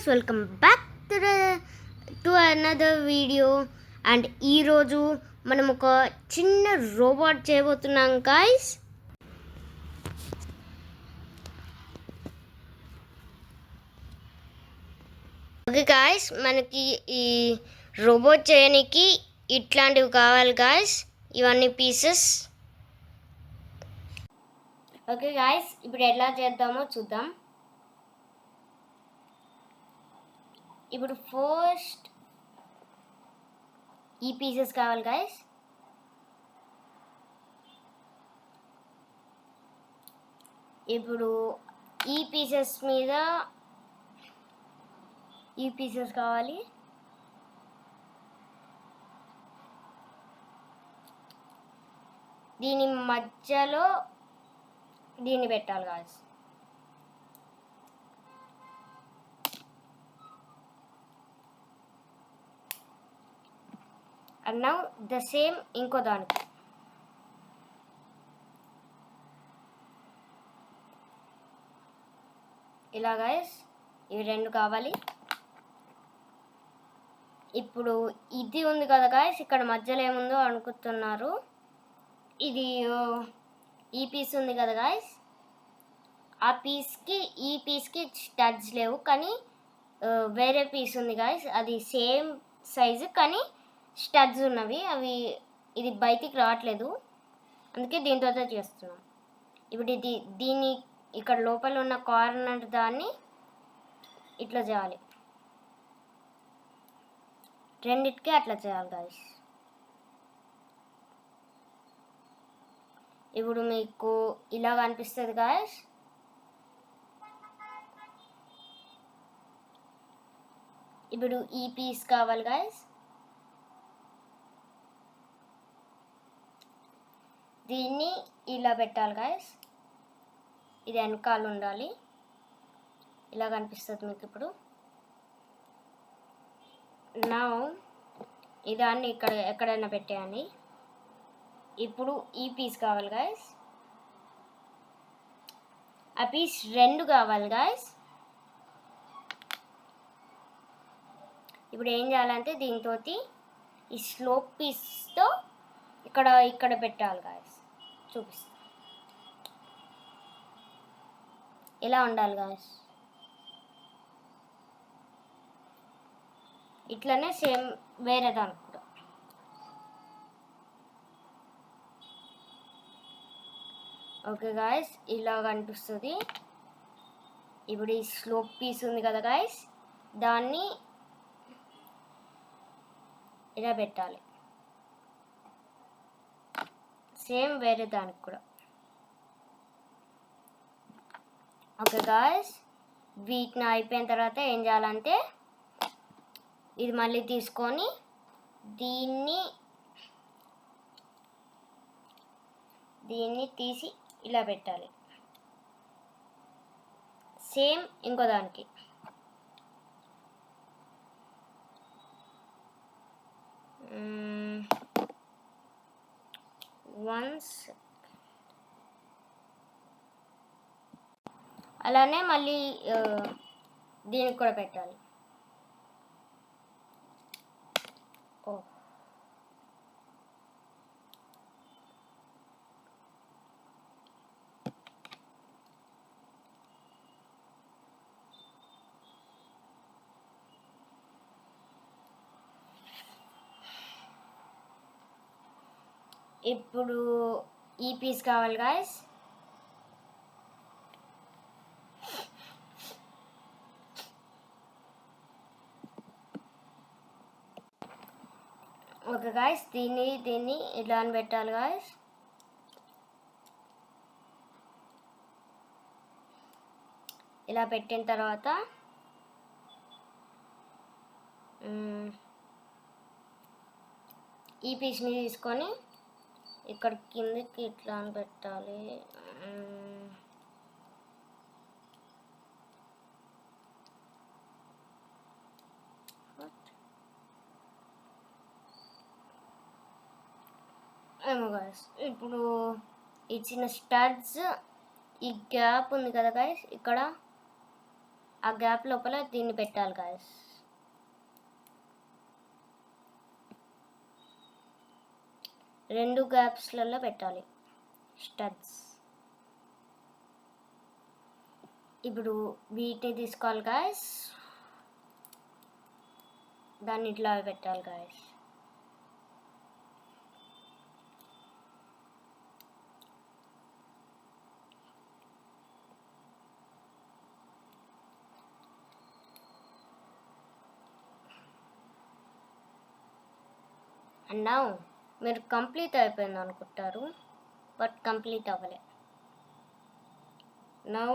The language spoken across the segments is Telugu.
guys, welcome back to another video. And ఈ రోజు మనం ఒక చిన్న రోబోట్ చేయబోతున్నాం guys. ఓకే guys, మనకి ఈ రోబోట్ చేయడానికి ఇట్లాంటివి కావాలి guys. ఇవన్నీ పీసెస్. ఓకే guys, ఇప్పుడు ఎలా చేద్దామో చూద్దాం. ఇప్పుడు ఫస్ట్ ఈ పీసెస్ కావాలి గైస్. ఇప్పుడు ఈ పీసెస్ మీద ఈ పీసెస్ కావాలి. దీని మధ్యలో దీన్ని పెట్టాలి guys. And now the same ఇంకో దానికి. ఇలా గైస్, ఇవి రెండు కావాలి. ఇప్పుడు ఇది ఉంది కదా గైస్, ఇక్కడ మధ్యలో ఏముందో అనుకుంటున్నారు. ఇది ఈ పీస్ ఉంది కదా గైస్, ఆ పీస్కి ఈ పీస్కి స్టడ్స్ లేవు, కానీ వేరే పీస్ ఉంది గైస్, అది సేమ్ సైజు కానీ స్టడ్స్ ఉన్నవి. అవి ఇది బయటికి రావట్లేదు, అందుకే దీంతో చేస్తున్నాం. ఇప్పుడు దీన్ని ఇక్కడ లోపల ఉన్న కార్నర్ దాన్ని ఇట్లా చేయాలి. రెండిటికి అట్లా చేయాలి గాయస్. ఇప్పుడు మీకు ఇలా కనిపిస్తుంది గాయస్. ఇప్పుడు ఈ పీస్ కావాలి గాయస్. దీన్ని ఇలా పెట్టాలి గాయస్. ఇది వెనకాల ఉండాలి. ఇలా కనిపిస్తుంది మీకు. ఇప్పుడు నా ఇదాన్ని ఇక్కడ ఎక్కడైనా పెట్టేయండి. ఇప్పుడు ఈ పీస్ కావాలి గాయస్. ఆ పీస్ రెండు కావాలి గాయస్. ఇప్పుడు ఏం చేయాలంటే దీంతో ఈ స్లోప్ పీస్తో ఇక్కడ పెట్టాలి గాయస్. చూపిస్తా ఇలా ఉండాలి గాయస్. ఇట్లనే సేమ్ వేరే దానికి కూడా. ఓకే గాయస్, ఇలా కనిపిస్తుంది. ఇప్పుడు ఈ స్లోప్ పీస్ ఉంది కదా గాయస్, దాన్ని ఇలా పెట్టాలి. సేమ్ వేరే దానికి కూడా. ఓకే గాయస్, వీటిని అయిపోయిన తర్వాత ఏం చేయాలంటే ఇది మళ్ళీ తీసుకొని దీన్ని తీసి ఇలా పెట్టాలి. సేమ్ ఇంకో దానికి. అలానే మళ్ళీ దీనికి కూడా పెట్టాలి. ఇప్పుడు ఈ పీస్ కావాలి గాయస్. ఓకే గాయస్, దీన్ని ఇలా అని పెట్టాలి గాయస్. ఇలా పెట్టిన తర్వాత ఈ పీస్ని తీసుకొని ఇక్కడ కిందకి ఇట్లా అని పెట్టాలి. ఏమో గాయస్, ఇప్పుడు ఇచ్చిన స్టడ్స్ ఈ గ్యాప్ ఉంది కదా గాయస్, ఇక్కడ ఆ గ్యాప్ లోపల దీన్ని పెట్టాలి గాయస్. రెండు గ్యాప్స్లలో పెట్టాలి స్టడ్స్. ఇప్పుడు వీటిని తీసుకోవాలి గాయస్, దాన్ని ఇట్లా పెట్టాలి గాయస్. అండ్ నౌ మీరు కంప్లీట్ అయిపోయింది అనుకుంటారు, బట్ కంప్లీట్ అవ్వలే. నౌ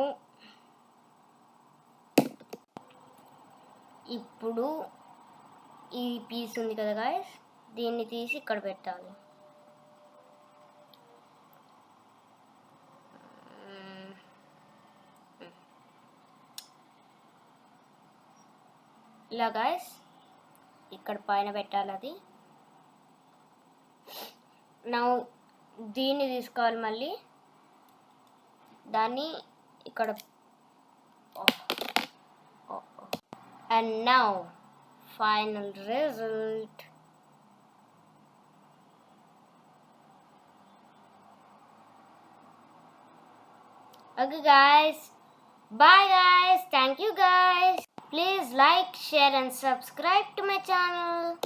ఇప్పుడు ఈ పీస్ ఉంది కదా గాయస్, దీన్ని తీసి ఇక్కడ పెట్టాలి. ఇలా గాయస్ ఇక్కడ పైన పెట్టాలి అది. నా దీన్ని తీసుకోవాలి మళ్ళీ, దాన్ని ఇక్కడ. And now final result. Okay guys, bye guys, thank you guys. Please like, share and subscribe to my channel.